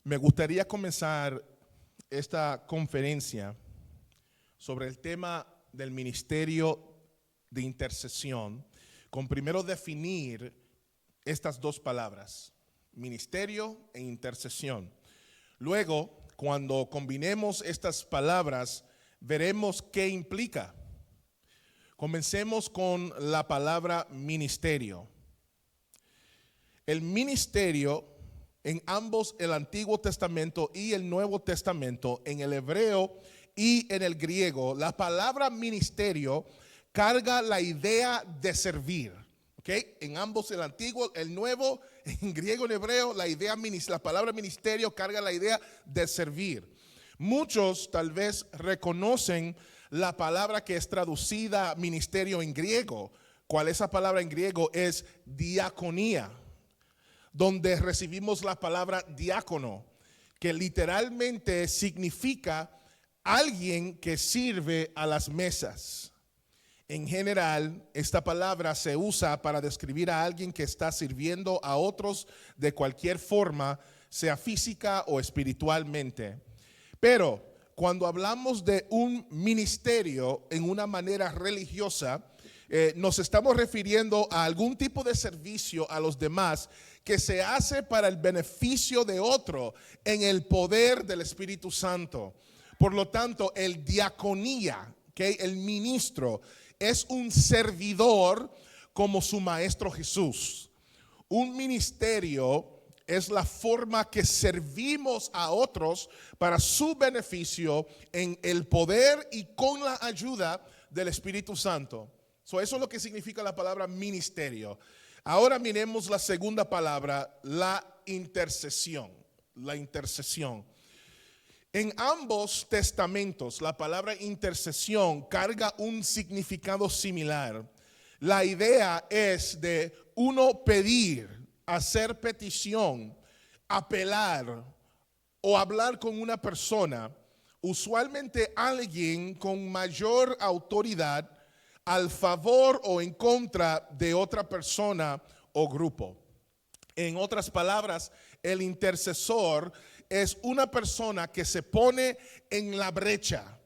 Me gustaría comenzar esta conferencia sobre el tema del ministerio de intercesión con primero definir estas dos palabras, ministerio e intercesión. Luego, cuando combinemos estas palabras, veremos qué implica. Comencemos con la palabra ministerio. El ministerio en ambos, el Antiguo Testamento y el Nuevo Testamento, en el hebreo y en el griego, la palabra ministerio carga la idea de servir. ¿Okay? En ambos, el Antiguo, el Nuevo, en griego y en hebreo, la palabra ministerio carga la idea de servir. Muchos tal vez reconocen la palabra que es traducida ministerio en griego. ¿Cuál esa palabra en griego? Es diaconía, donde recibimos la palabra diácono, que literalmente significa alguien que sirve a las mesas. En general, esta palabra se usa para describir a alguien que está sirviendo a otros de cualquier forma, sea física o espiritualmente. Pero cuando hablamos de un ministerio en una manera religiosa, nos estamos refiriendo a algún tipo de servicio a los demás que se hace para el beneficio de otro en el poder del Espíritu Santo. Por lo tanto, el diaconía, ¿okay? El ministro, es un servidor como su maestro Jesús. Un ministerio es la forma que servimos a otros para su beneficio en el poder y con la ayuda del Espíritu Santo. Eso es lo que significa la palabra ministerio. Ahora miremos la segunda palabra, la intercesión. La intercesión. En ambos testamentos, la palabra intercesión carga un significado similar. La idea es de uno pedir, hacer petición, apelar o hablar con una persona, usualmente alguien con mayor autoridad, al favor o en contra de otra persona o grupo. En otras palabras, el intercesor es una persona que se pone en la brecha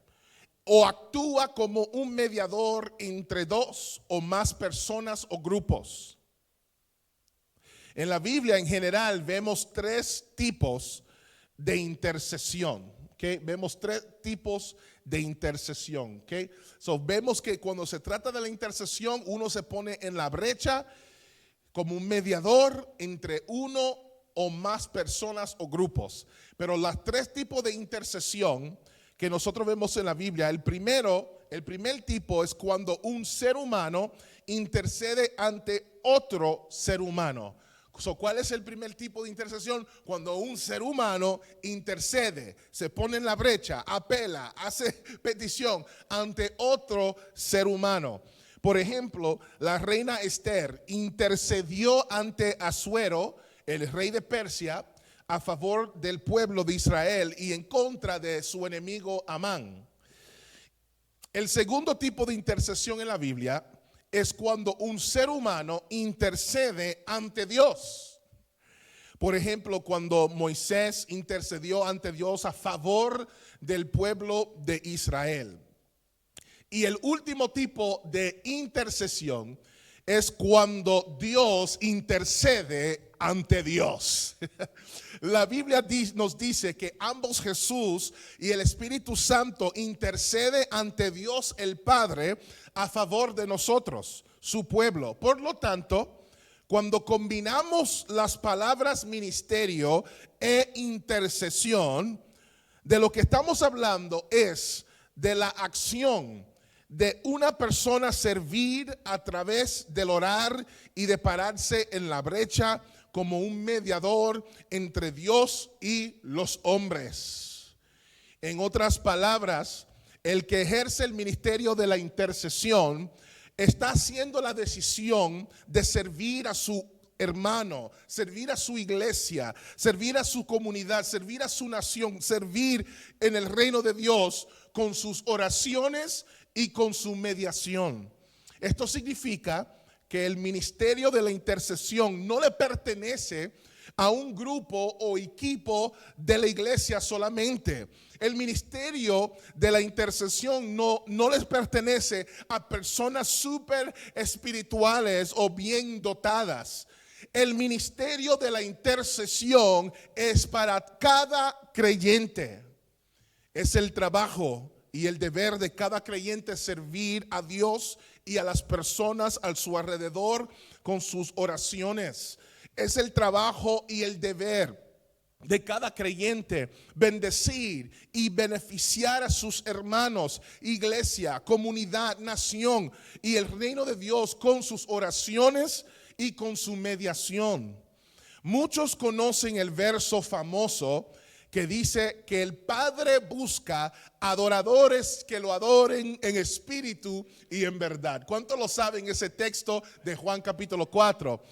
o actúa como un mediador entre dos o más personas o grupos. En la Biblia en general vemos tres tipos de intercesión. ¿Okay? Vemos tres tipos de intercesión. ¿Okay? Vemos que cuando se trata de la intercesión, uno se pone en la brecha como un mediador entre uno o más personas o grupos. Pero los tres tipos de intercesión que nosotros vemos en la Biblia, el primer tipo es cuando un ser humano intercede ante otro ser humano. ¿Cuál es el primer tipo de intercesión? Cuando un ser humano intercede, se pone en la brecha, apela, hace petición ante otro ser humano. Por ejemplo, la reina Esther intercedió ante Asuero, el rey de Persia, a favor del pueblo de Israel y en contra de su enemigo Amán. El segundo tipo de intercesión en la Biblia es cuando un ser humano intercede ante Dios. Por ejemplo, cuando Moisés intercedió ante Dios a favor del pueblo de Israel. Y el último tipo de intercesión es cuando Dios intercede ante Dios. La Biblia nos dice que ambos, Jesús y el Espíritu Santo, intercede ante Dios el Padre a favor de nosotros, su pueblo. Por lo tanto, cuando combinamos las palabras ministerio e intercesión, de lo que estamos hablando es de la acción de una persona servir a través del orar y de pararse en la brecha como un mediador entre Dios y los hombres. En otras palabras, el que ejerce el ministerio de la intercesión está haciendo la decisión de servir a su hermano, servir a su iglesia, servir a su comunidad, servir a su nación, servir en el reino de Dios con sus oraciones y con su mediación. Esto significa que el ministerio de la intercesión no le pertenece a un grupo o equipo de la iglesia solamente. El ministerio de la intercesión no les pertenece a personas súper espirituales o bien dotadas. El ministerio de la intercesión es para cada creyente. Es el trabajo y el deber de cada creyente servir a Dios y a las personas a su alrededor con sus oraciones. Es el trabajo y el deber de cada creyente bendecir y beneficiar a sus hermanos, iglesia, comunidad, nación y el reino de Dios con sus oraciones y con su mediación. Muchos conocen el verso famoso que dice que el Padre busca adoradores que lo adoren en espíritu y en verdad. ¿Cuántos lo saben ese texto de Juan capítulo 4?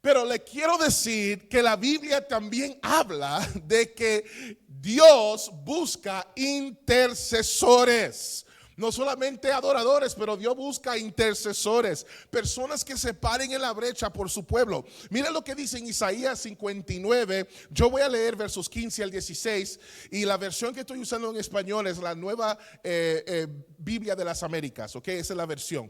Pero le quiero decir que la Biblia también habla de que Dios busca intercesores. No solamente adoradores, pero Dios busca intercesores, personas que se paren en la brecha por su pueblo. Mira lo que dice en Isaías 59. Yo voy a leer versos 15 al 16 y la versión que estoy usando en español es la nueva Biblia de las Américas, ¿ok? Esa es la versión.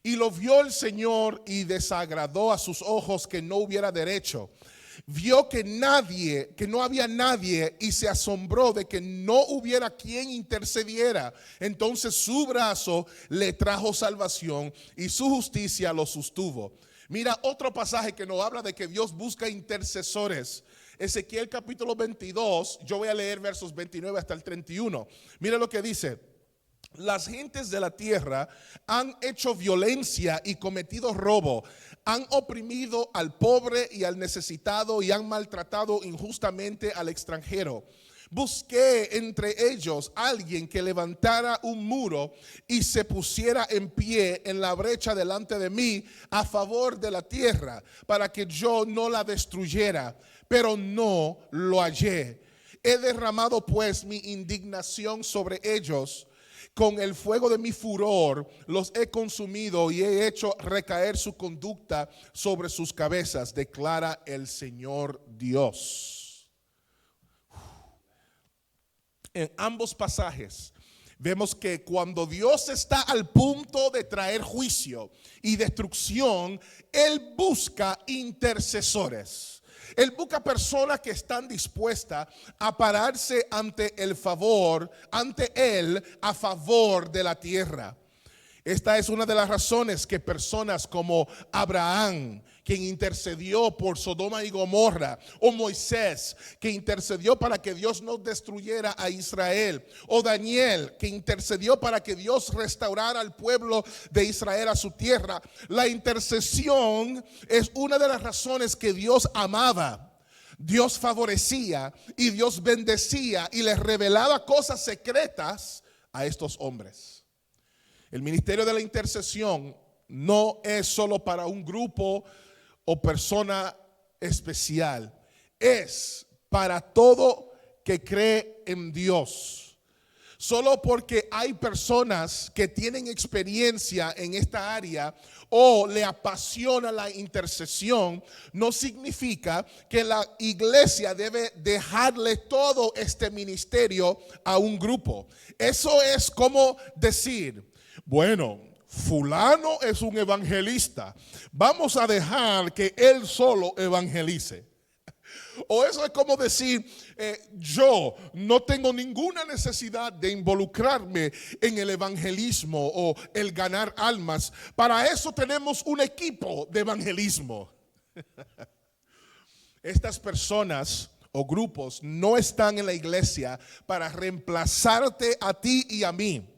Y lo vio el Señor y desagradó a sus ojos que no hubiera derecho. Vio que no había nadie y se asombró de que no hubiera quien intercediera. Entonces su brazo le trajo salvación y su justicia lo sostuvo. Mira otro pasaje que nos habla de que Dios busca intercesores. Ezequiel capítulo 22, yo voy a leer versos 29 hasta el 31. Mira lo que dice. Las gentes de la tierra han hecho violencia y cometido robo, han oprimido al pobre y al necesitado y han maltratado injustamente al extranjero. Busqué entre ellos alguien que levantara un muro y se pusiera en pie en la brecha delante de mí a favor de la tierra, para que yo no la destruyera, pero no lo hallé. He derramado pues mi indignación sobre ellos. Con el fuego de mi furor los he consumido y he hecho recaer su conducta sobre sus cabezas, declara el Señor Dios. En ambos pasajes vemos que cuando Dios está al punto de traer juicio y destrucción, Él busca intercesores. Él busca personas que están dispuestas a pararse ante Él a favor de la tierra. Esta es una de las razones que personas como Abraham, quien intercedió por Sodoma y Gomorra, o Moisés, que intercedió para que Dios no destruyera a Israel, o Daniel, que intercedió para que Dios restaurara al pueblo de Israel a su tierra. La intercesión es una de las razones que Dios amaba. Dios favorecía y Dios bendecía y les revelaba cosas secretas a estos hombres. El ministerio de la intercesión no es solo para un grupo o persona especial, es para todo que cree en Dios. Solo porque hay personas que tienen experiencia en esta área o le apasiona la intercesión, no significa que la iglesia debe dejarle todo este ministerio a un grupo. Eso es como decir, bueno, fulano es un evangelista, vamos a dejar que él solo evangelice. O eso es como decir, yo no tengo ninguna necesidad de involucrarme en el evangelismo o el ganar almas. Para eso tenemos un equipo de evangelismo. Estas personas o grupos no están en la iglesia para reemplazarte a ti y a mí.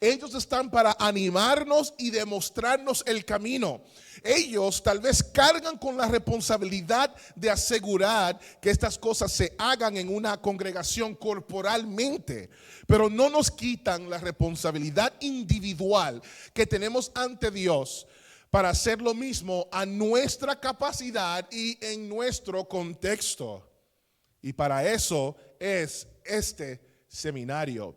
Ellos están para animarnos y demostrarnos el camino. Ellos tal vez cargan con la responsabilidad de asegurar que estas cosas se hagan en una congregación corporalmente, pero no nos quitan la responsabilidad individual que tenemos ante Dios para hacer lo mismo a nuestra capacidad y en nuestro contexto. Y para eso es este seminario.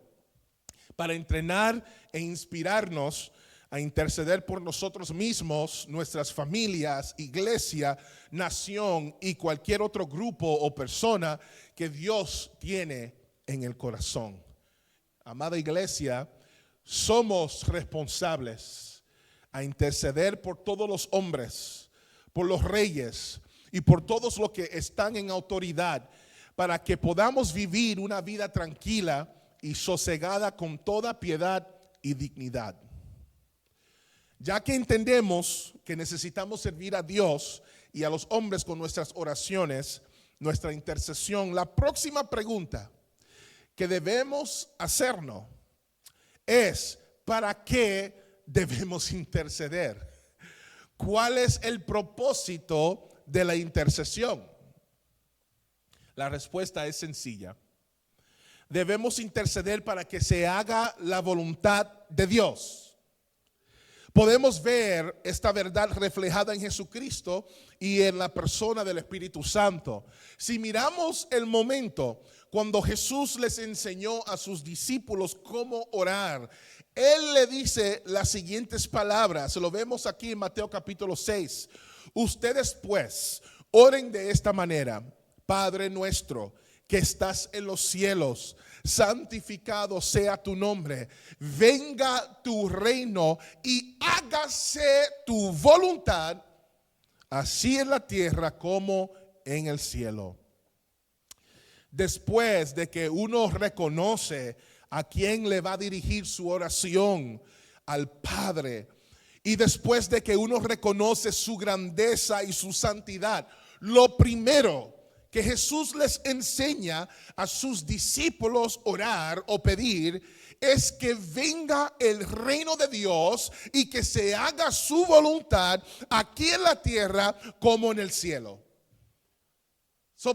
Para entrenar e inspirarnos a interceder por nosotros mismos, nuestras familias, iglesia, nación y cualquier otro grupo o persona que Dios tiene en el corazón. Amada iglesia, somos responsables a interceder por todos los hombres, por los reyes y por todos los que están en autoridad, para que podamos vivir una vida tranquila y sosegada con toda piedad y dignidad. Ya que entendemos que necesitamos servir a Dios y a los hombres con nuestras oraciones, nuestra intercesión, la próxima pregunta que debemos hacernos es: ¿para qué debemos interceder? ¿Cuál es el propósito de la intercesión? La respuesta es sencilla. Debemos interceder para que se haga la voluntad de Dios. Podemos ver esta verdad reflejada en Jesucristo y en la persona del Espíritu Santo. Si miramos el momento cuando Jesús les enseñó a sus discípulos cómo orar, Él le dice las siguientes palabras. Lo vemos aquí en Mateo capítulo 6. Ustedes pues oren de esta manera: Padre nuestro que estás en los cielos, santificado sea tu nombre, venga tu reino y hágase tu voluntad, así en la tierra como en el cielo. Después de que uno reconoce a quién le va a dirigir su oración, al Padre, y después de que uno reconoce su grandeza y su santidad, lo primero que Jesús les enseña a sus discípulos orar o pedir es que venga el reino de Dios y que se haga su voluntad aquí en la tierra como en el cielo.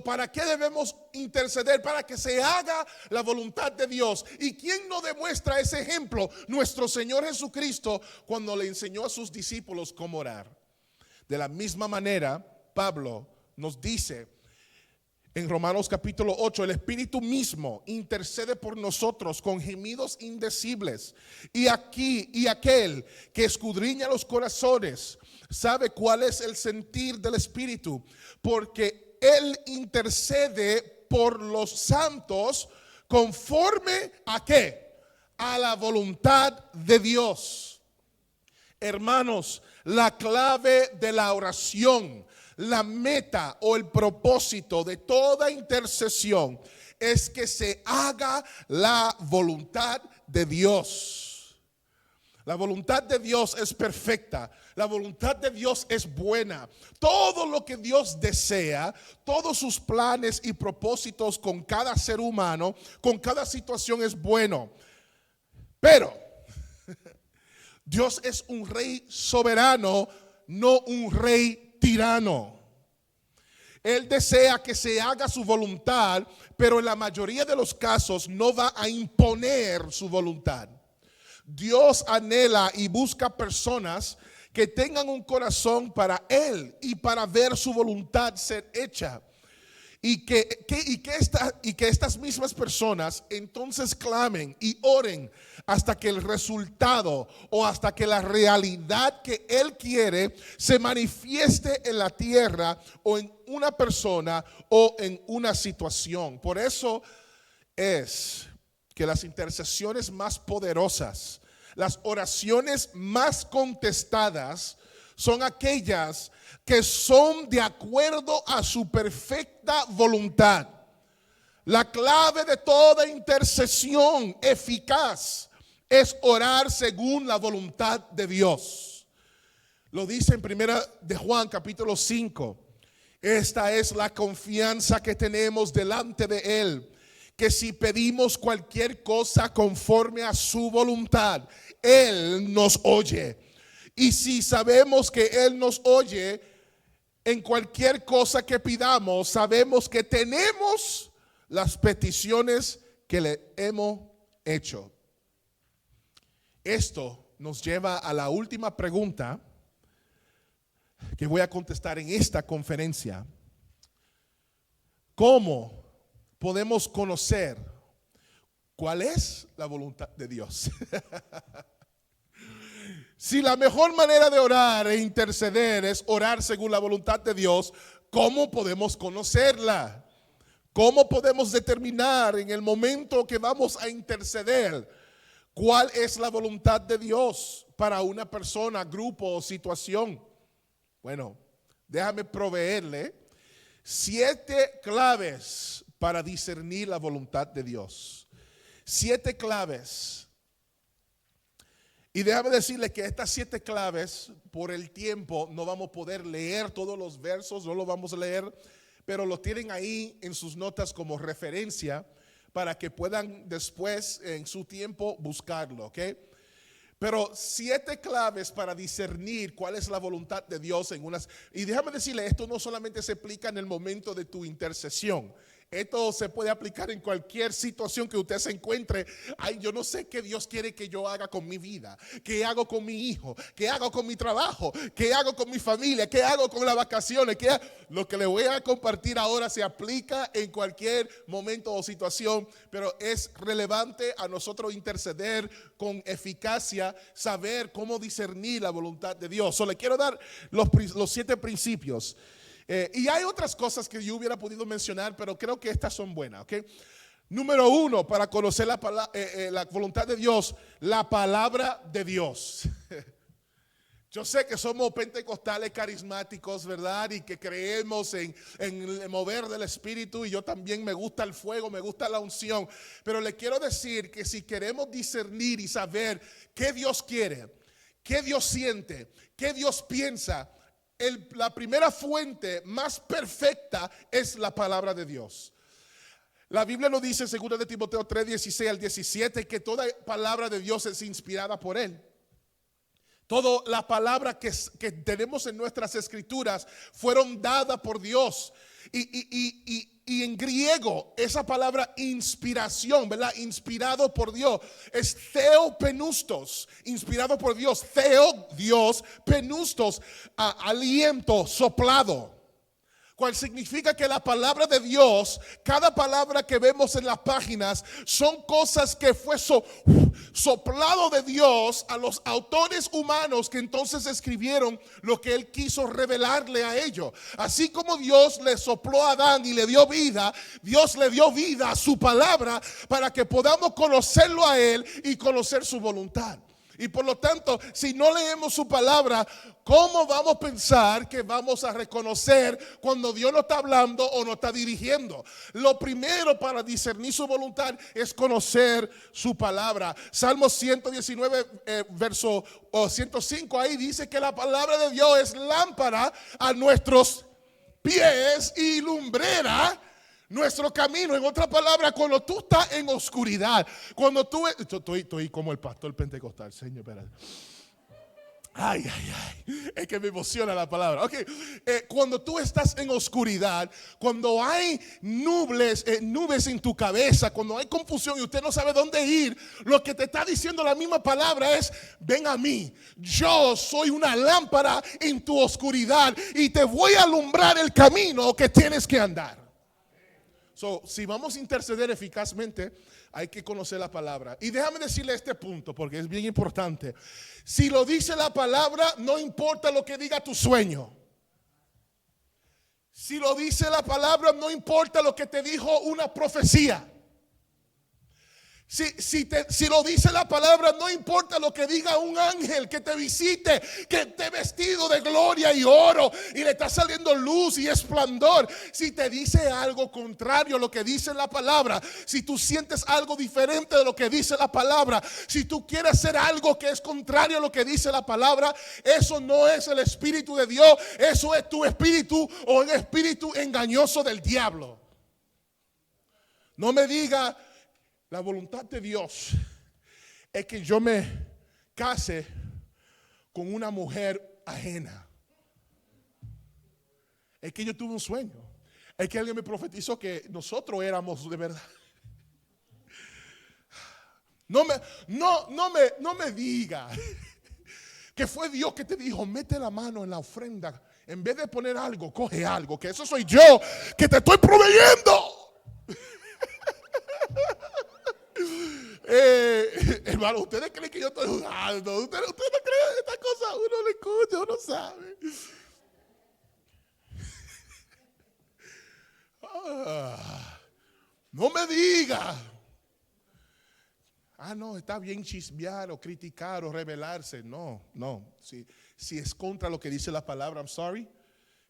¿Para qué debemos interceder? Para que se haga la voluntad de Dios. ¿Y quién nos demuestra ese ejemplo? Nuestro Señor Jesucristo, cuando le enseñó a sus discípulos cómo orar. De la misma manera, Pablo nos dice en Romanos capítulo 8, el Espíritu mismo intercede por nosotros con gemidos indecibles. Y aquel que escudriña los corazones sabe cuál es el sentir del Espíritu, porque Él intercede por los santos conforme a ¿qué? A la voluntad de Dios. Hermanos, la clave de la oración, la meta o el propósito de toda intercesión es que se haga la voluntad de Dios. La voluntad de Dios es perfecta. La voluntad de Dios es buena. Todo lo que Dios desea, todos sus planes y propósitos con cada ser humano, con cada situación es bueno. Pero Dios es un rey soberano, no un rey tirano. Él desea que se haga su voluntad, pero en la mayoría de los casos no va a imponer su voluntad. Dios anhela y busca personas que tengan un corazón para Él y para ver su voluntad ser hecha. Y que estas mismas personas entonces clamen y oren hasta que el resultado o hasta que la realidad que Él quiere se manifieste en la tierra o en una persona o en una situación. Por eso es que las intercesiones más poderosas, las oraciones más contestadas, son aquellas que son de acuerdo a su perfecta voluntad. La clave de toda intercesión eficaz es orar según la voluntad de Dios. Lo dice en primera de Juan capítulo 5. Esta es la confianza que tenemos delante de Él, que si pedimos cualquier cosa conforme a su voluntad, Él nos oye. Y si sabemos que Él nos oye en cualquier cosa que pidamos, sabemos que tenemos las peticiones que le hemos hecho. Esto nos lleva a la última pregunta que voy a contestar en esta conferencia. ¿Cómo podemos conocer cuál es la voluntad de Dios? Si la mejor manera de orar e interceder es orar según la voluntad de Dios, ¿cómo podemos conocerla? ¿Cómo podemos determinar en el momento que vamos a interceder cuál es la voluntad de Dios para una persona, grupo o situación? Bueno, déjame proveerle 7 claves para discernir la voluntad de Dios. 7 claves. Y déjame decirle que estas 7 claves, por el tiempo, no vamos a poder leer todos los versos, no los vamos a leer, pero los tienen ahí en sus notas como referencia para que puedan después, en su tiempo, buscarlo, ¿ok? Pero 7 claves para discernir cuál es la voluntad de Dios en unas. Y déjame decirle, esto no solamente se aplica en el momento de tu intercesión. Esto se puede aplicar en cualquier situación que usted se encuentre. Ay, yo no sé qué Dios quiere que yo haga con mi vida, qué hago con mi hijo, qué hago con mi trabajo, qué hago con mi familia, qué hago con las vacaciones. Lo que le voy a compartir ahora se aplica en cualquier momento o situación, pero es relevante a nosotros interceder con eficacia, saber cómo discernir la voluntad de Dios. Le quiero dar los 7 principios. Y hay otras cosas que yo hubiera podido mencionar, pero creo que estas son buenas, ¿ok? Número 1, para conocer la voluntad de Dios, la palabra de Dios. Yo sé que somos pentecostales carismáticos, ¿verdad? Y que creemos en el mover del Espíritu. Y yo también me gusta el fuego, me gusta la unción. Pero le quiero decir que si queremos discernir y saber qué Dios quiere, qué Dios siente, qué Dios piensa, la primera fuente más perfecta es la palabra de Dios. La Biblia nos dice en 2 de Timoteo 3, 16 al 17 que toda palabra de Dios es inspirada por Él. Toda la palabra que tenemos en nuestras escrituras fueron dadas por Dios. Y en griego, esa palabra inspiración, ¿verdad? Inspirado por Dios, es theopenustos, inspirado por Dios. Theo, Dios, penustos, aliento, soplado. Cual significa que la palabra de Dios, cada palabra que vemos en las páginas, son cosas que fue soplado de Dios a los autores humanos que entonces escribieron lo que Él quiso revelarle a ellos. Así como Dios le sopló a Adán y le dio vida, Dios le dio vida a su palabra para que podamos conocerlo a Él y conocer su voluntad. Y por lo tanto, si no leemos su palabra, ¿cómo vamos a pensar que vamos a reconocer cuando Dios nos está hablando o nos está dirigiendo? Lo primero para discernir su voluntad es conocer su palabra. Salmo 119, verso 105, ahí dice que la palabra de Dios es lámpara a nuestros pies y lumbrera nuestro camino. En otra palabra, cuando tú estás en oscuridad, cuando tú estoy como el pastor pentecostal, Señor, espérate. Ay, es que me emociona la palabra. Ok, cuando tú estás en oscuridad, cuando hay nubes en tu cabeza, cuando hay confusión y usted no sabe dónde ir, lo que te está diciendo la misma palabra es: ven a mí, yo soy una lámpara en tu oscuridad y te voy a alumbrar el camino que tienes que andar. Si vamos a interceder eficazmente, hay que conocer la palabra. Y déjame decirle este punto porque es bien importante. Si lo dice la palabra, no importa lo que diga tu sueño. Si lo dice la palabra, no importa lo que te dijo una profecía. Si lo dice la palabra, no importa lo que diga un ángel que te visite, que esté vestido de gloria y oro y le está saliendo luz y esplendor. Si te dice algo contrario a lo que dice la palabra, si tú sientes algo diferente de lo que dice la palabra, si tú quieres hacer algo que es contrario a lo que dice la palabra, eso no es el Espíritu de Dios, eso es tu espíritu o el espíritu engañoso del diablo. No me diga: la voluntad de Dios es que yo me case con una mujer ajena. Es que yo tuve un sueño. Es que alguien me profetizó que nosotros éramos de verdad. No me diga que fue Dios que te dijo: mete la mano en la ofrenda. En vez de poner algo, coge algo. Que eso soy yo que te estoy proveyendo. Hermano, ¿ustedes creen que yo estoy jugando? ¿Ustedes no creen? ¿Están le escucha, uno sabe. No me diga. No, está bien chismear o criticar o rebelarse. No. Si es contra lo que dice la palabra, I'm sorry,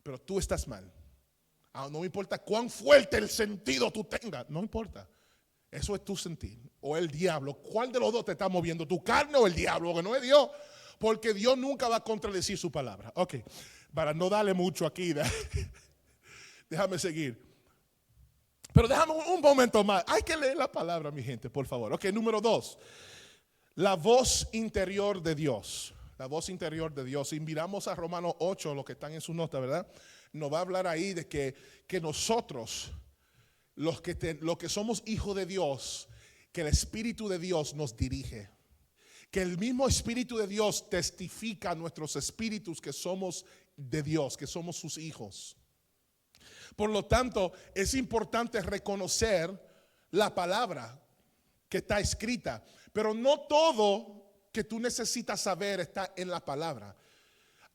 pero tú estás mal. No me importa cuán fuerte el sentido tú tengas, no importa. Eso es tu sentir o el diablo. ¿Cuál de los dos te está moviendo? ¿Tu carne o el diablo? Que no es Dios. Porque Dios nunca va a contradecir su palabra. Ok, para no darle mucho aquí, déjame seguir. Pero déjame un momento más. Hay que leer la palabra, mi gente, por favor. Ok, número 2. La voz interior de Dios. La voz interior de Dios. Si miramos a Romanos 8, los que están en su nota, ¿verdad? Nos va a hablar ahí de que nosotros, los que somos hijos de Dios, que el Espíritu de Dios nos dirige. Que el mismo Espíritu de Dios testifica a nuestros espíritus que somos de Dios, que somos sus hijos. Por lo tanto, es importante reconocer la palabra que está escrita, pero no todo que tú necesitas saber está en la palabra.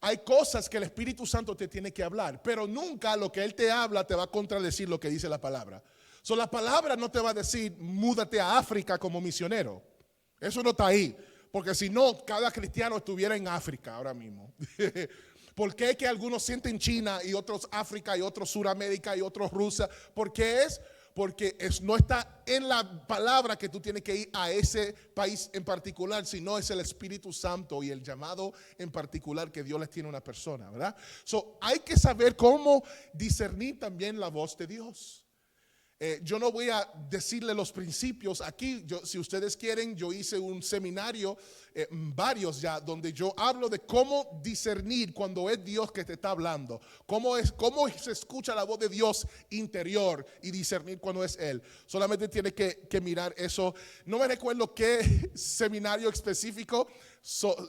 Hay cosas que el Espíritu Santo te tiene que hablar, pero nunca lo que Él te habla te va a contradecir lo que dice la palabra. La palabra no te va a decir, múdate a África como misionero. Eso no está ahí, porque si no, cada cristiano estuviera en África ahora mismo. ¿Por qué que algunos sienten China y otros África y otros Suramérica y otros Rusia? ¿Por qué es? Porque no está en la palabra que tú tienes que ir a ese país en particular, sino es el Espíritu Santo y el llamado en particular que Dios les tiene a una persona, ¿verdad? Hay que saber cómo discernir también la voz de Dios. Yo no voy a decirle los principios aquí. Si ustedes quieren, yo hice un seminario, varios ya, donde yo hablo de cómo discernir cuando es Dios que te está hablando. Cómo se escucha la voz de Dios interior y discernir cuando es Él. Solamente tiene que mirar eso. No me recuerdo qué seminario específico.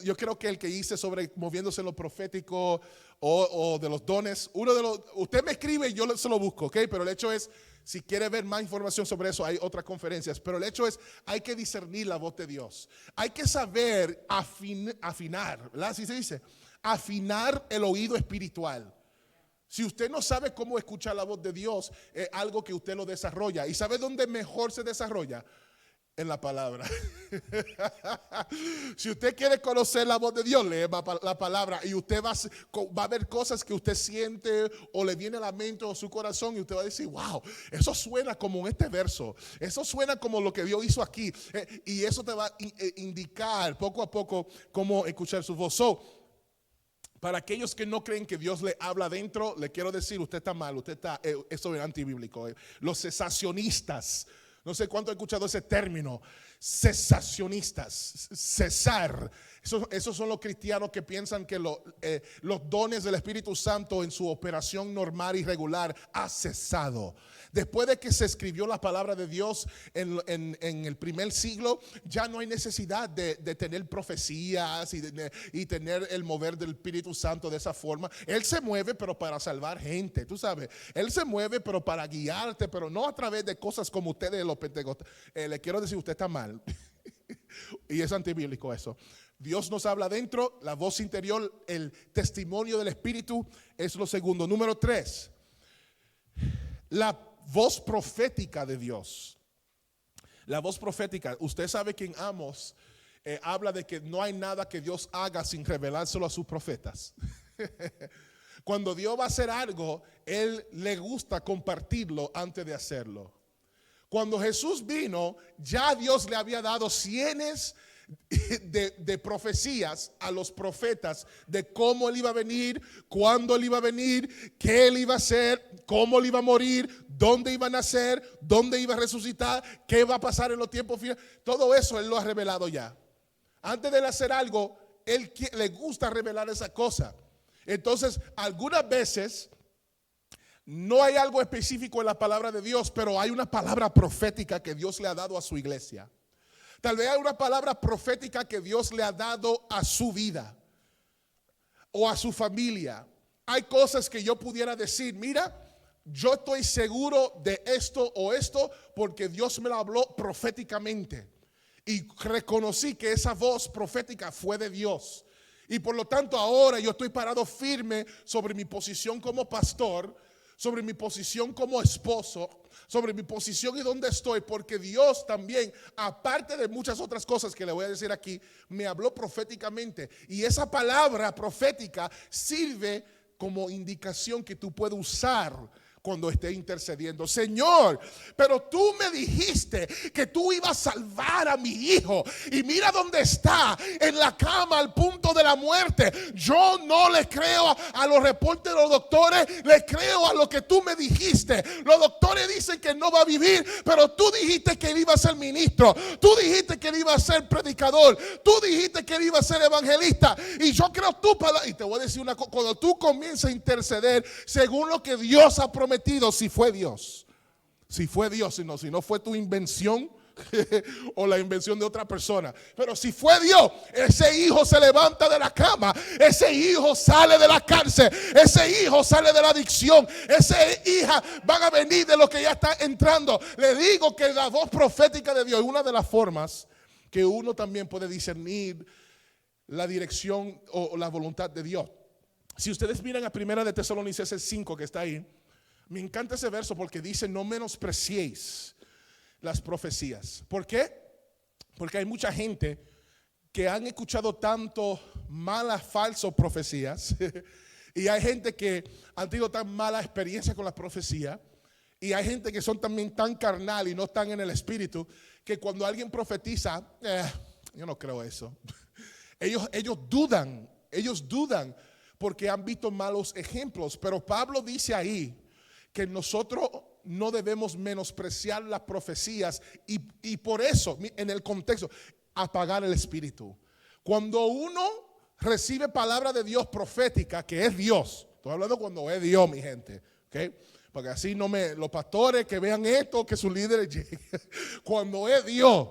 Yo creo que el que hice sobre moviéndose en lo profético o de los dones. Usted me escribe y yo se lo busco, ¿ok? Pero el hecho es, si quiere ver más información sobre eso, hay otras conferencias. Pero el hecho es, hay que discernir la voz de Dios. Hay que saber afinar, ¿verdad? Así se dice. Afinar el oído espiritual. Si usted no sabe cómo escuchar la voz de Dios, es algo que usted lo desarrolla. ¿Y sabe dónde mejor se desarrolla? En la palabra. Si usted quiere conocer la voz de Dios, lee la palabra y usted va a ver cosas que usted siente o le viene a la mente o su corazón y usted va a decir, wow, eso suena como en este verso, eso suena como lo que Dios hizo aquí, y eso te va a indicar poco a poco cómo escuchar su voz. Para aquellos que no creen que Dios le habla adentro, le quiero decir, usted está mal, eso es antibíblico. Los cesacionistas, no sé cuánto he escuchado ese término, cesacionistas, cesar. Esos son los cristianos que piensan que los dones del Espíritu Santo en su operación normal y regular ha cesado. Después de que se escribió la palabra de Dios en el primer siglo, ya no hay necesidad de tener profecías y tener el mover del Espíritu Santo de esa forma. Él se mueve, pero para salvar gente, tú sabes. Él se mueve, pero para guiarte, pero no a través de cosas como ustedes los pentecostales. Le quiero decir, usted está mal. Y es antibíblico eso. Dios nos habla adentro, la voz interior, el testimonio del Espíritu es lo segundo. Número 3, la voz profética de Dios. La voz profética. Usted sabe que en Amos habla de que no hay nada que Dios haga sin revelárselo a sus profetas. Cuando Dios va a hacer algo, Él le gusta compartirlo antes de hacerlo. Cuando Jesús vino, ya Dios le había dado cientos de profecías a los profetas de cómo Él iba a venir, cuándo Él iba a venir, qué Él iba a hacer, cómo Él iba a morir, dónde iba a nacer, dónde iba a resucitar, qué va a pasar en los tiempos finales. Todo eso Él lo ha revelado ya. Antes de hacer algo, Él le gusta revelar esa cosa. Entonces, algunas veces no hay algo específico en la palabra de Dios, pero hay una palabra profética que Dios le ha dado a su iglesia. Tal vez hay una palabra profética que Dios le ha dado a su vida o a su familia. Hay cosas que yo pudiera decir, mira, yo estoy seguro de esto o esto porque Dios me lo habló proféticamente. Y reconocí que esa voz profética fue de Dios. Y por lo tanto ahora yo estoy parado firme sobre mi posición como pastor, sobre mi posición como esposo, sobre mi posición y dónde estoy, porque Dios también, aparte de muchas otras cosas que le voy a decir aquí, me habló proféticamente. Y esa palabra profética sirve como indicación que tú puedes usar cuando esté intercediendo. Señor, pero tú me dijiste que tú ibas a salvar a mi hijo, y mira dónde está, en la cama al punto de la muerte. Yo no le creo a los reportes de los doctores, le creo a lo que tú me dijiste. Los doctores dicen que no va a vivir, pero tú dijiste que él iba a ser ministro, tú dijiste que él iba a ser predicador, tú dijiste que él iba a ser evangelista, y yo creo tu palabra. Y te voy a decir una cosa, cuando tú comienzas a interceder según lo que Dios ha prometido, si fue Dios, si no fue tu invención o la invención de otra persona, pero si fue Dios, ese hijo se levanta de la cama, ese hijo sale de la cárcel, ese hijo sale de la adicción, esa hija van a venir de lo que ya está entrando. Le digo que la voz profética de Dios es una de las formas que uno también puede discernir la dirección o la voluntad de Dios. Si ustedes miran a 1 de Tesalonicenses 5 que está ahí, me encanta ese verso porque dice: no menospreciéis las profecías. ¿Por qué? Porque hay mucha gente que han escuchado tanto malas, falsas profecías y hay gente que han tenido tan mala experiencia con las profecías, y hay gente que son también tan carnal y no están en el espíritu, que cuando alguien profetiza, yo no creo eso. Ellos dudan porque han visto malos ejemplos. Pero Pablo dice ahí que nosotros no debemos menospreciar las profecías, y por eso, en el contexto, apagar el espíritu. Cuando uno recibe palabra de Dios profética, que es Dios, estoy hablando cuando es Dios, mi gente, ¿okay? Porque así los pastores que vean esto, que sus líderes lleguen. Cuando es Dios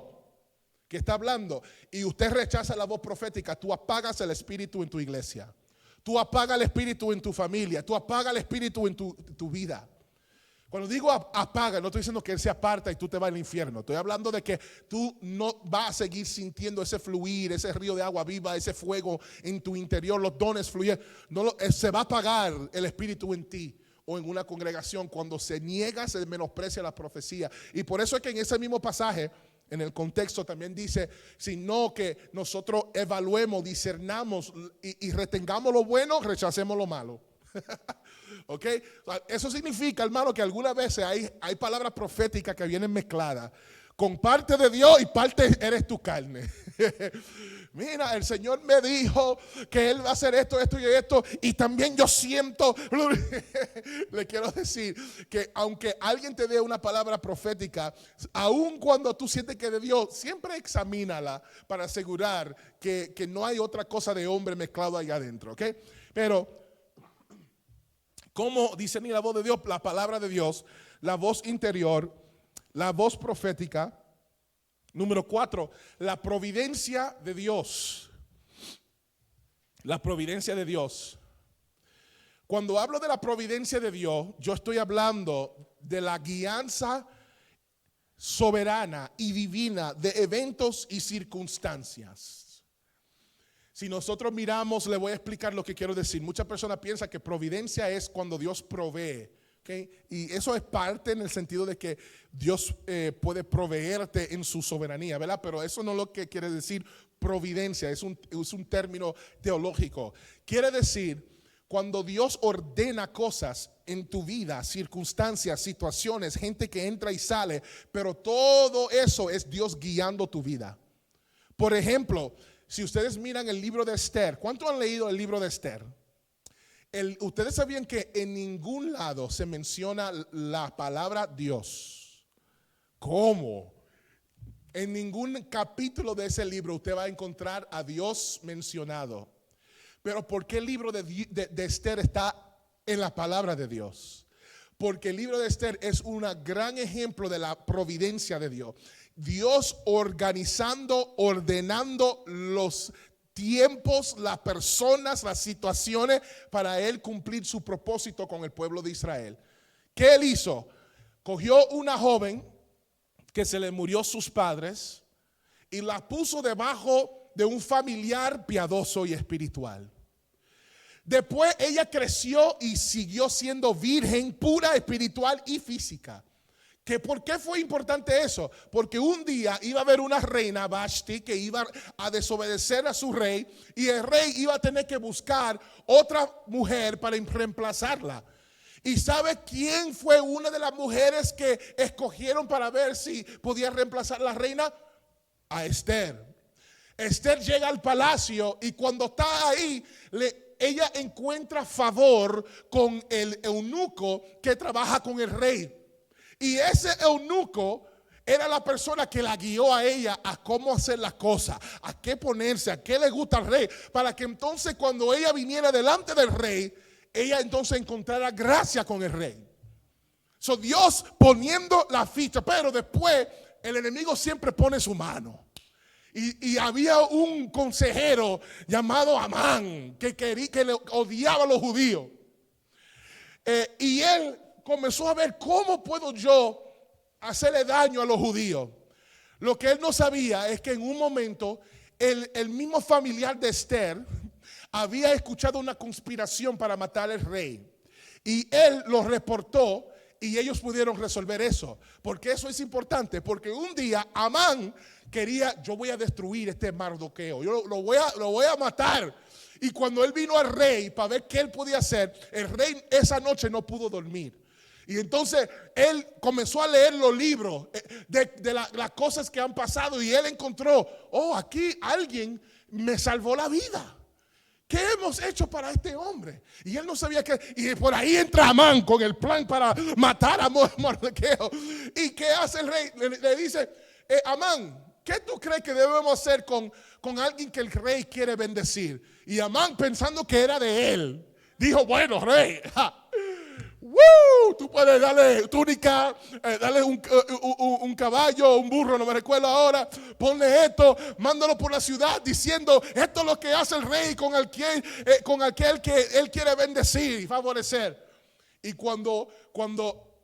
que está hablando y usted rechaza la voz profética, tú apagas el espíritu en tu iglesia. Tú apagas el espíritu en tu familia. Tú apagas el espíritu en tu vida. Cuando digo apaga, no estoy diciendo que él se aparta y tú te vas al infierno. Estoy hablando de que tú no vas a seguir sintiendo ese fluir, ese río de agua viva, ese fuego en tu interior, los dones fluyen. Se va a apagar el espíritu en ti o en una congregación cuando se niega, se menosprecia la profecía. Y por eso es que en ese mismo pasaje, en el contexto también dice, sino que nosotros evaluemos, discernamos y retengamos lo bueno, rechacemos lo malo. ¿Ok? Eso significa, hermano, que algunas veces hay palabras proféticas que vienen mezcladas con parte de Dios y parte eres tu carne. Mira, el Señor me dijo que Él va a hacer esto, esto y esto, y también yo siento. Le quiero decir que aunque alguien te dé una palabra profética, aun cuando tú sientes que es de Dios, siempre examínala para asegurar que no hay otra cosa de hombre mezclado ahí adentro. ¿Ok? Pero ¿cómo discernir la voz de Dios? La palabra de Dios, la voz interior, la voz profética. Número 4, la providencia de Dios. La providencia de Dios. Cuando hablo de la providencia de Dios, yo estoy hablando de la guianza soberana y divina de eventos y circunstancias. Si nosotros miramos, le voy a explicar lo que quiero decir. Muchas personas piensan que providencia es cuando Dios provee. Okay. Y eso es parte en el sentido de que Dios puede proveerte en su soberanía, ¿verdad? Pero eso no es lo que quiere decir providencia, es un término teológico. Quiere decir cuando Dios ordena cosas en tu vida, circunstancias, situaciones, gente que entra y sale, pero todo eso es Dios guiando tu vida. Por ejemplo, si ustedes miran el libro de Esther, ¿cuántos han leído el libro de Esther? Ustedes sabían que en ningún lado se menciona la palabra Dios. ¿Cómo? En ningún capítulo de ese libro usted va a encontrar a Dios mencionado. Pero ¿por qué el libro de Esther está en la palabra de Dios? Porque el libro de Esther es un gran ejemplo de la providencia de Dios. Dios organizando, ordenando los tiempos, las personas, las situaciones para Él cumplir su propósito con el pueblo de Israel. ¿Qué Él hizo? Cogió una joven que se le murió sus padres y la puso debajo de un familiar piadoso y espiritual. Después ella creció y siguió siendo virgen, pura, espiritual y física. ¿Por qué fue importante eso? Porque un día iba a haber una reina, Vashti, que iba a desobedecer a su rey, y el rey iba a tener que buscar otra mujer para reemplazarla. ¿Y sabe quién fue una de las mujeres que escogieron para ver si podía reemplazar a la reina? A Esther. Esther llega al palacio y cuando está ahí, ella encuentra favor con el eunuco que trabaja con el rey. Y ese eunuco era la persona que la guió a ella a cómo hacer las cosas, a qué ponerse, a qué le gusta al rey, para que entonces cuando ella viniera delante del rey, ella entonces encontrara gracia con el rey. So Dios poniendo la ficha, pero después el enemigo siempre pone su mano. Y había un consejero llamado Amán que le odiaba a los judíos. Y él comenzó a ver cómo puedo yo hacerle daño a los judíos. Lo que él no sabía es que en un momento el mismo familiar de Esther había escuchado una conspiración para matar al rey. Y él lo reportó y ellos pudieron resolver eso. Porque eso es importante. Porque un día Amán quería, yo voy a destruir este Mardoqueo. Yo lo voy a matar. Y cuando él vino al rey para ver qué él podía hacer, el rey esa noche no pudo dormir. Y entonces él comenzó a leer los libros de las cosas que han pasado. Y él encontró, aquí alguien me salvó la vida. ¿Qué hemos hecho para este hombre? Y él no sabía qué. Y por ahí entra Amán con el plan para matar a Mardoqueo. ¿Y qué hace el rey? Le dice, Amán, ¿qué tú crees que debemos hacer con alguien que el rey quiere bendecir? Y Amán, pensando que era de él, dijo, bueno, rey, tú puedes darle túnica, darle un caballo, un burro, no me recuerdo ahora. Ponle esto, mándalo por la ciudad diciendo, esto es lo que hace el rey con aquel que él quiere bendecir y favorecer. Y cuando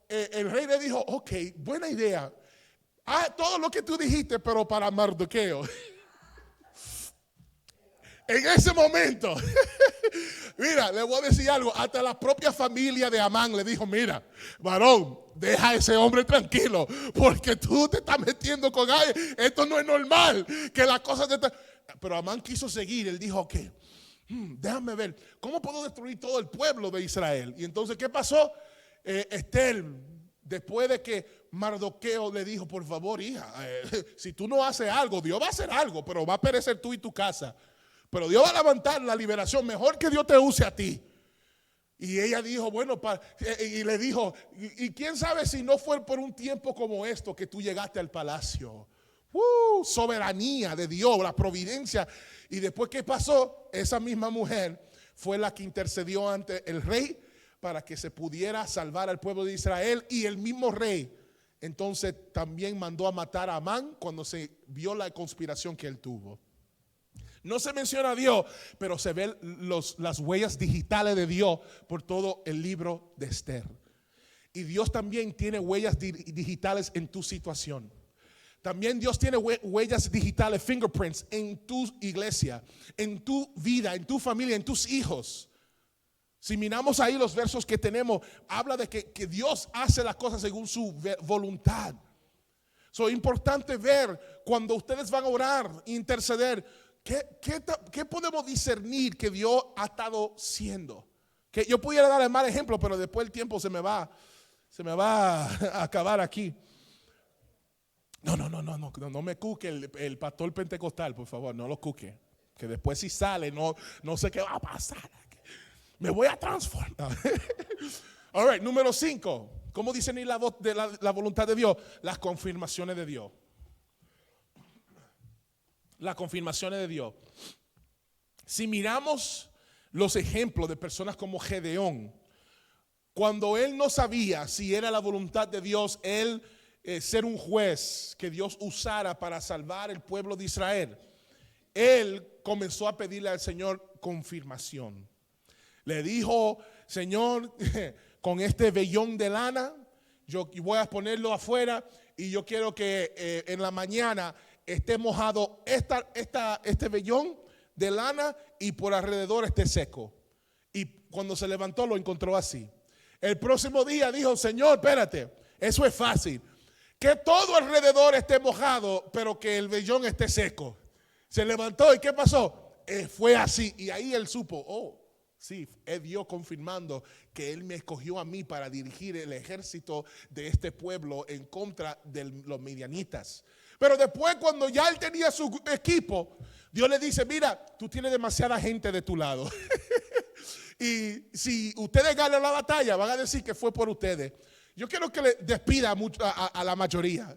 el rey le dijo, ok, buena idea, todo lo que tú dijiste, pero para Mardoqueo. En ese momento, mira, le voy a decir algo, hasta la propia familia de Amán le dijo, mira, varón, deja a ese hombre tranquilo, porque tú te estás metiendo con alguien, esto no es normal, que las cosas Pero Amán quiso seguir, él dijo, ok, déjame ver, ¿cómo puedo destruir todo el pueblo de Israel? Y entonces, ¿qué pasó? Esther, después de que Mardoqueo le dijo, por favor, hija, si tú no haces algo, Dios va a hacer algo, pero va a perecer tú y tu casa. Pero Dios va a levantar la liberación. Mejor que Dios te use a ti. Y ella dijo, bueno, y le dijo, y quién sabe si no fue por un tiempo como esto que tú llegaste al palacio. Soberanía de Dios, la providencia. Y después, ¿qué pasó? Esa misma mujer fue la que intercedió ante el rey para que se pudiera salvar al pueblo de Israel. Y el mismo rey entonces también mandó a matar a Amán cuando se vio la conspiración que él tuvo. No se menciona a Dios, pero se ven las huellas digitales de Dios por todo el libro de Esther. Y Dios también tiene huellas digitales en tu situación. También Dios tiene huellas digitales, fingerprints, en tu iglesia, en tu vida, en tu familia, en tus hijos. Si miramos ahí los versos que tenemos, habla de que Dios hace las cosas según su voluntad. Es importante ver cuando ustedes van a orar, interceder. ¿Qué podemos discernir que Dios ha estado siendo? Que yo pudiera dar el mal ejemplo, pero después el tiempo se me va a acabar aquí. No me cuque el pastor pentecostal, por favor, no lo cuque. Que después si sale, no sé qué va a pasar. Me voy a transformar. All right, número 5. ¿Cómo discernir la voluntad de Dios? Las confirmaciones de Dios. Las confirmaciones de Dios. Si miramos los ejemplos de personas como Gedeón, cuando él no sabía si era la voluntad de Dios, él ser un juez que Dios usara para salvar el pueblo de Israel, él comenzó a pedirle al Señor confirmación. Le dijo, Señor, con este vellón de lana, yo voy a ponerlo afuera y yo quiero que en la mañana esté mojado este vellón de lana y por alrededor esté seco. Y cuando se levantó lo encontró así. El próximo día dijo, Señor, espérate, eso es fácil. Que todo alrededor esté mojado, pero que el vellón esté seco. Se levantó y ¿qué pasó? Fue así. Y ahí él supo, oh, sí, es Dios confirmando que Él me escogió a mí para dirigir el ejército de este pueblo en contra de los midianitas. Pero después, cuando ya él tenía su equipo, Dios le dice, mira, tú tienes demasiada gente de tu lado. Y si ustedes ganan la batalla, van a decir que fue por ustedes. Yo quiero que le despida a la mayoría.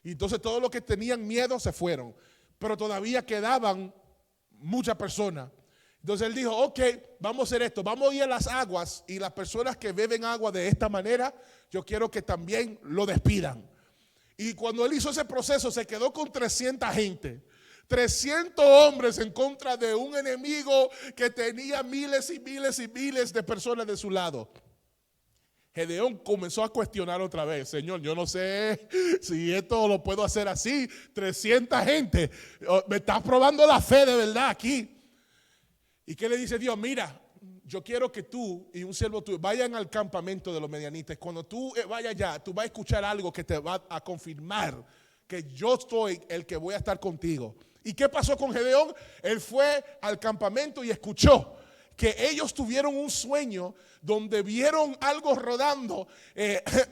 Y entonces todos los que tenían miedo se fueron. Pero todavía quedaban muchas personas. Entonces él dijo, ok, vamos a hacer esto, vamos a ir a las aguas y las personas que beben agua de esta manera, yo quiero que también lo despidan. Y cuando él hizo ese proceso se quedó con 300 gente, 300 hombres en contra de un enemigo que tenía miles y miles y miles de personas de su lado. Gedeón comenzó a cuestionar otra vez, Señor, yo no sé si esto lo puedo hacer así, 300 gente, me estás probando la fe de verdad aquí. ¿Y qué le dice Dios? Mira, yo quiero que tú y un siervo tuyo vayan al campamento de los medianitas. Cuando tú vayas allá, tú vas a escuchar algo que te va a confirmar que yo soy el que voy a estar contigo. ¿Y qué pasó con Gedeón? Él fue al campamento y escuchó que ellos tuvieron un sueño donde vieron algo rodando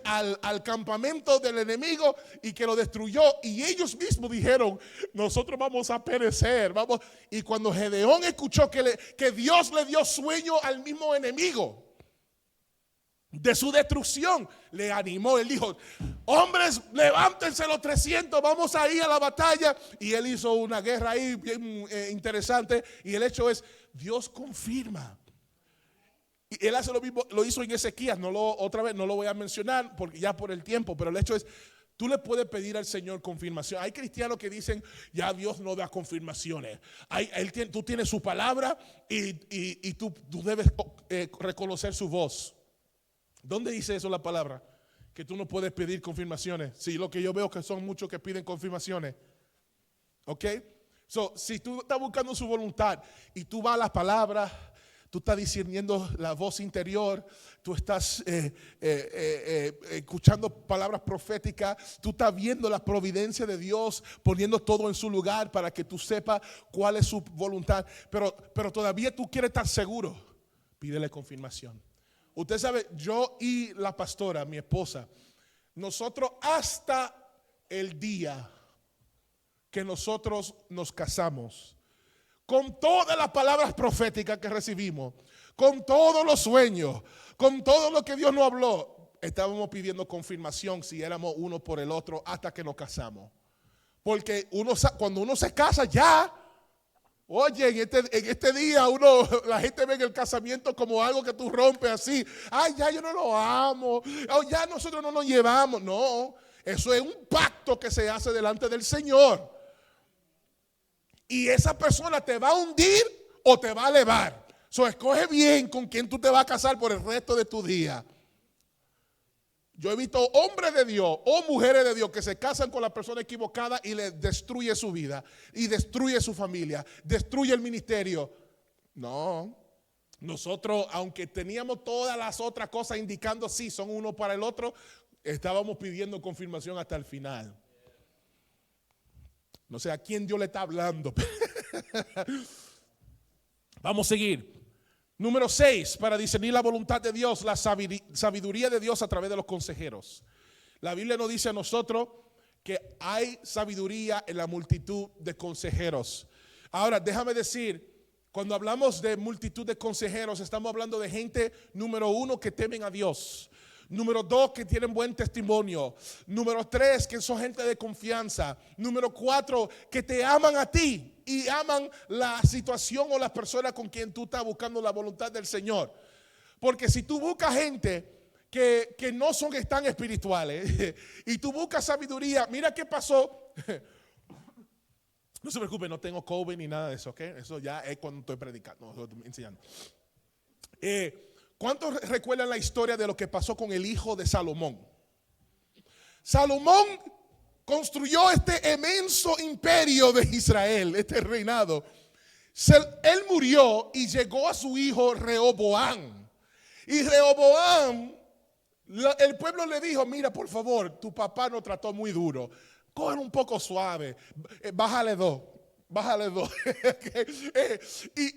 al campamento del enemigo y que lo destruyó. Y ellos mismos dijeron, nosotros vamos a perecer. Vamos. Y cuando Gedeón escuchó que Dios le dio sueño al mismo enemigo de su destrucción, le animó. Él dijo, hombres, levántense los 300, vamos a ir a la batalla. Y él hizo una guerra ahí bien interesante. Y el hecho es, Dios confirma. Y él hace lo mismo, lo hizo en Ezequías. Otra vez no lo voy a mencionar porque ya por el tiempo, pero el hecho es, tú le puedes pedir al Señor confirmación. Hay cristianos que dicen, ya Dios no da confirmaciones. Tú tienes su palabra y tú debes reconocer su voz. ¿Dónde dice eso la palabra? Que tú no puedes pedir confirmaciones. Sí, lo que yo veo que son muchos que piden confirmaciones. ¿Ok? Si tú estás buscando su voluntad y tú vas a las palabras, tú estás discerniendo la voz interior, tú estás escuchando palabras proféticas, tú estás viendo la providencia de Dios, poniendo todo en su lugar para que tú sepas cuál es su voluntad, pero todavía tú quieres estar seguro, pídele confirmación. Usted sabe, yo y la pastora, mi esposa, nosotros hasta el día que nosotros nos casamos, con todas las palabras proféticas que recibimos, con todos los sueños, con todo lo que Dios nos habló, estábamos pidiendo confirmación si éramos uno por el otro hasta que nos casamos. Porque cuando uno se casa ya, oye, en este día la gente ve el casamiento como algo que tú rompes así. Ay, ya yo no lo amo. Oh, ya nosotros no nos llevamos. No, eso es un pacto que se hace delante del Señor. Y esa persona te va a hundir o te va a elevar. Escoge bien con quién tú te vas a casar por el resto de tu día. Yo he visto hombres de Dios o mujeres de Dios que se casan con la persona equivocada y le destruye su vida y destruye su familia, destruye el ministerio. No, nosotros, aunque teníamos todas las otras cosas indicando sí, son uno para el otro, estábamos pidiendo confirmación hasta el final. No sé a quién Dios le está hablando. Vamos a seguir. Número 6, para discernir la voluntad de Dios, la sabiduría de Dios a través de los consejeros. La Biblia nos dice a nosotros que hay sabiduría en la multitud de consejeros. Ahora, déjame decir, cuando hablamos de multitud de consejeros, estamos hablando de gente, número 1, que temen a Dios. Número 2, que tienen buen testimonio. Número 3, que son gente de confianza. Número 4, que te aman a ti y aman la situación o las personas con quien tú estás buscando la voluntad del Señor. Porque si tú buscas gente que no son tan espirituales y tú buscas sabiduría, mira qué pasó. No se preocupe, no tengo COVID ni nada de eso, ¿ok? Eso ya es cuando estoy predicando, no, estoy enseñando. ¿Cuántos recuerdan la historia de lo que pasó con el hijo de Salomón? Salomón construyó este inmenso imperio de Israel, este reinado. Él murió y llegó a su hijo Rehoboam. Y Rehoboam, el pueblo le dijo, mira, por favor, tu papá nos trató muy duro. Cógelo un poco suave, bájale dos.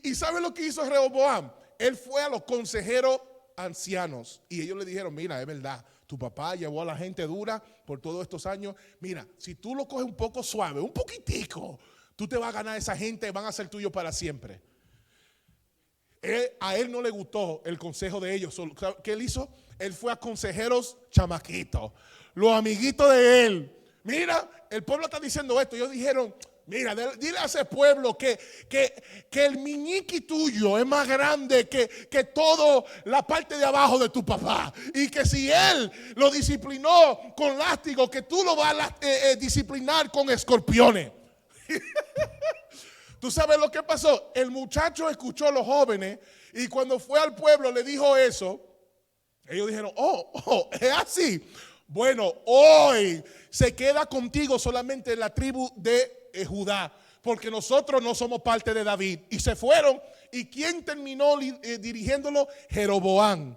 Y ¿sabe lo que hizo Rehoboam? Él fue a los consejeros ancianos y ellos le dijeron, mira, es verdad, tu papá llevó a la gente dura por todos estos años. Mira, si tú lo coges un poco suave, un poquitico, tú te vas a ganar a esa gente, van a ser tuyos para siempre. A él no le gustó el consejo de ellos. ¿Qué él hizo? Él fue a consejeros chamaquitos, los amiguitos de él. Mira, el pueblo está diciendo esto. Ellos dijeron, mira, dile a ese pueblo que el miñiqui tuyo es más grande que toda la parte de abajo de tu papá. Y que si él lo disciplinó con látigo, que tú lo vas a disciplinar con escorpiones. ¿Tú sabes lo que pasó? El muchacho escuchó a los jóvenes y cuando fue al pueblo le dijo eso. Ellos dijeron, es así. Bueno, hoy se queda contigo solamente la tribu de Judá, porque nosotros no somos parte de David. Y se fueron. ¿Y quién terminó dirigiéndolo? Jeroboam.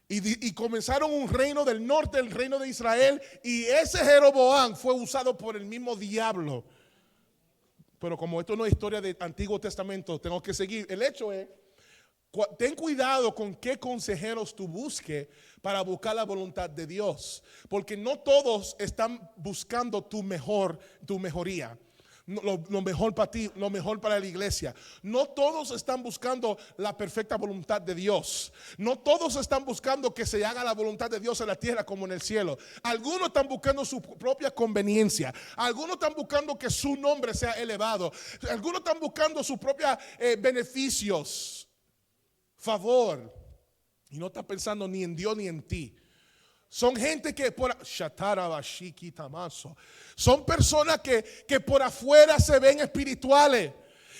Y comenzaron un reino del norte, el reino de Israel. Y ese Jeroboam fue usado por el mismo diablo. Pero como esto no es historia del Antiguo Testamento, tengo que seguir. El hecho es, ten cuidado con qué consejeros tú busques para buscar la voluntad de Dios. Porque no todos están buscando tu mejoría. Lo mejor para ti, lo mejor para la iglesia. No todos están buscando la perfecta voluntad de Dios. No todos están buscando que se haga la voluntad de Dios en la tierra como en el cielo. Algunos están buscando su propia conveniencia. Algunos están buscando que su nombre sea elevado. Algunos están buscando sus propios beneficios, favor. Y no están pensando ni en Dios ni en ti. Son gente que son personas que por afuera se ven espirituales,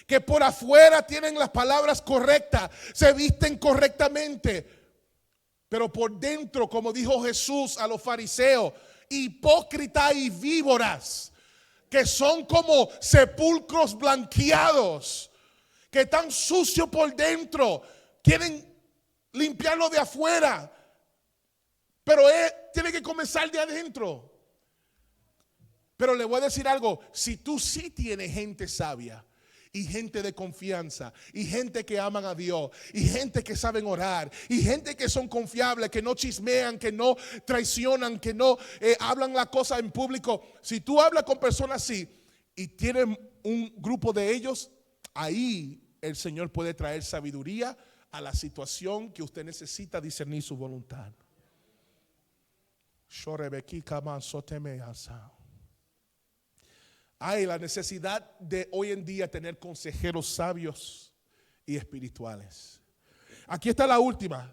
que por afuera tienen las palabras correctas, se visten correctamente, pero por dentro, como dijo Jesús a los fariseos, hipócritas y víboras, que son como sepulcros blanqueados, que están sucios por dentro, quieren limpiarlo de afuera. Pero tiene que comenzar de adentro. Pero le voy a decir algo, si tú sí tienes gente sabia y gente de confianza y gente que aman a Dios y gente que saben orar y gente que son confiables, que no chismean, que no traicionan, que no hablan la cosa en público, si tú hablas con personas así y tienes un grupo de ellos, ahí el Señor puede traer sabiduría a la situación que usted necesita discernir su voluntad. Hay la necesidad de hoy en día tener consejeros sabios y espirituales. Aquí está la última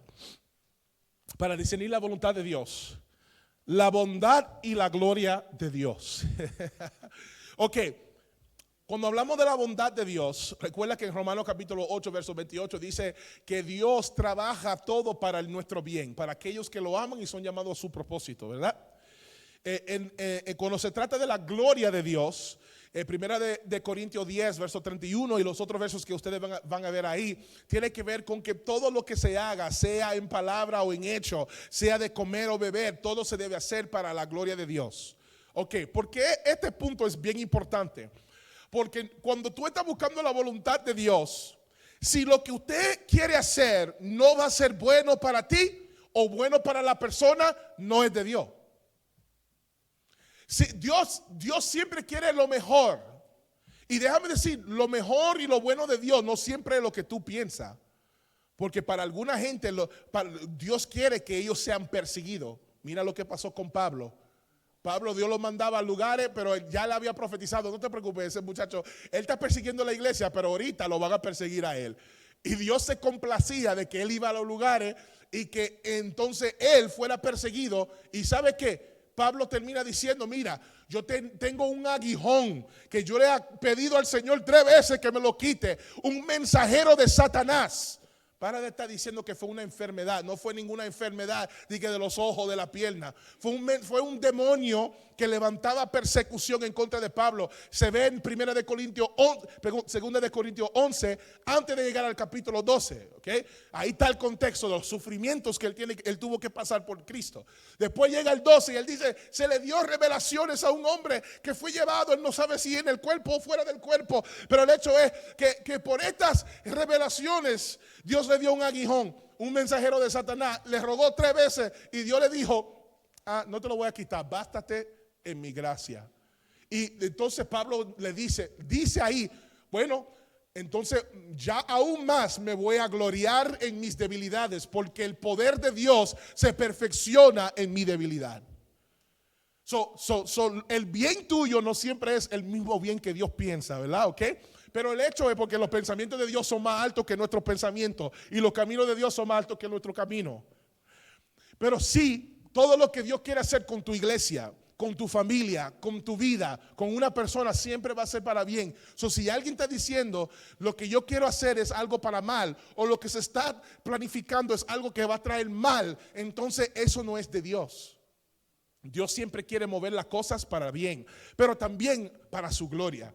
para discernir la voluntad de Dios: la bondad y la gloria de Dios. Ok, cuando hablamos de la bondad de Dios, recuerda que en Romanos capítulo 8, verso 28 dice que Dios trabaja todo para nuestro bien, para aquellos que lo aman y son llamados a su propósito, ¿verdad? Cuando se trata de la gloria de Dios, primera de Corintios 10, verso 31 y los otros versos que ustedes van a ver ahí, tiene que ver con que todo lo que se haga, sea en palabra o en hecho, sea de comer o beber, todo se debe hacer para la gloria de Dios. Ok, ¿por qué este punto es bien importante? Porque cuando tú estás buscando la voluntad de Dios, si lo que usted quiere hacer no va a ser bueno para ti o bueno para la persona, no es de Dios. Si Dios siempre quiere lo mejor. Y déjame decir, lo mejor y lo bueno de Dios no siempre es lo que tú piensas. Porque para alguna gente Dios quiere que ellos sean perseguidos. Mira lo que pasó con Pablo. Pablo, Dios lo mandaba a lugares, pero ya le había profetizado. No te preocupes, ese muchacho, él está persiguiendo a la iglesia, pero ahorita lo van a perseguir a él. Y Dios se complacía de que él iba a los lugares y que entonces él fuera perseguido. ¿Y sabe qué? Pablo termina diciendo, mira, yo tengo un aguijón que yo le he pedido al Señor 3 veces que me lo quite. Un mensajero de Satanás. Para de estar diciendo que fue una enfermedad. No fue ninguna enfermedad de los ojos, de la pierna. Fue un demonio que levantaba persecución en contra de Pablo. Se ve en 2 de Corintios 11, antes de llegar al capítulo 12. ¿Okay? Ahí está el contexto de los sufrimientos que él tuvo que pasar por Cristo. Después llega el 12 y él dice, se le dio revelaciones a un hombre que fue llevado, él no sabe si en el cuerpo o fuera del cuerpo. Pero el hecho es que por estas revelaciones Dios le dio un aguijón. Un mensajero de Satanás le rogó 3 veces y Dios le dijo, no te lo voy a quitar, bástate en mi gracia. Y entonces Pablo le dice ahí, bueno, entonces ya aún más me voy a gloriar en mis debilidades, porque el poder de Dios se perfecciona en mi debilidad. El bien tuyo no siempre es el mismo bien que Dios piensa, ¿verdad? ¿Ok? Pero el hecho es porque los pensamientos de Dios son más altos que nuestros pensamientos y los caminos de Dios son más altos que nuestro camino. Pero sí, todo lo que Dios quiere hacer con tu iglesia, con tu familia, con tu vida, con una persona, siempre va a ser para bien. Si alguien está diciendo lo que yo quiero hacer es algo para mal, o lo que se está planificando es algo que va a traer mal, entonces eso no es de Dios. Dios siempre quiere mover las cosas para bien, pero también para su gloria.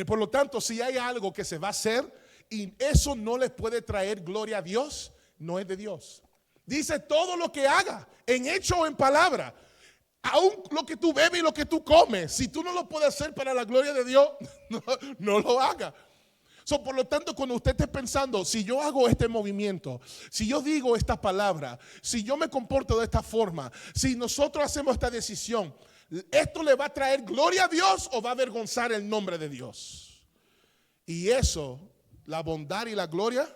Por lo tanto, si hay algo que se va a hacer y eso no le puede traer gloria a Dios, no es de Dios. Dice todo lo que haga, en hecho o en palabra, aún lo que tú bebes y lo que tú comes, si tú no lo puedes hacer para la gloria de Dios, no lo haga. Por lo tanto, cuando usted esté pensando, si yo hago este movimiento, si yo digo esta palabra, si yo me comporto de esta forma, si nosotros hacemos esta decisión, ¿esto le va a traer gloria a Dios o va a avergonzar el nombre de Dios? Y eso, la bondad y la gloria,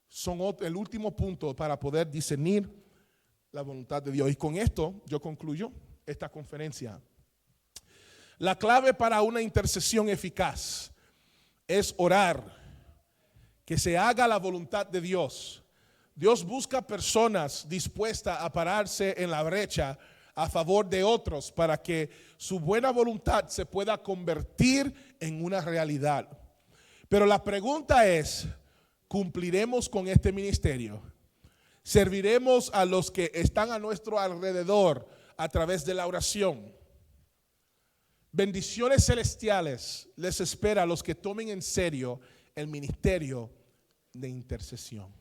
son el último punto para poder discernir la voluntad de Dios. Y con esto yo concluyo esta conferencia. La clave para una intercesión eficaz es orar, que se haga la voluntad de Dios. Dios busca personas dispuestas a pararse en la brecha a favor de otros para que su buena voluntad se pueda convertir en una realidad. Pero la pregunta es, ¿cumpliremos con este ministerio? ¿Serviremos a los que están a nuestro alrededor a través de la oración? Bendiciones celestiales les espera a los que tomen en serio el ministerio de intercesión.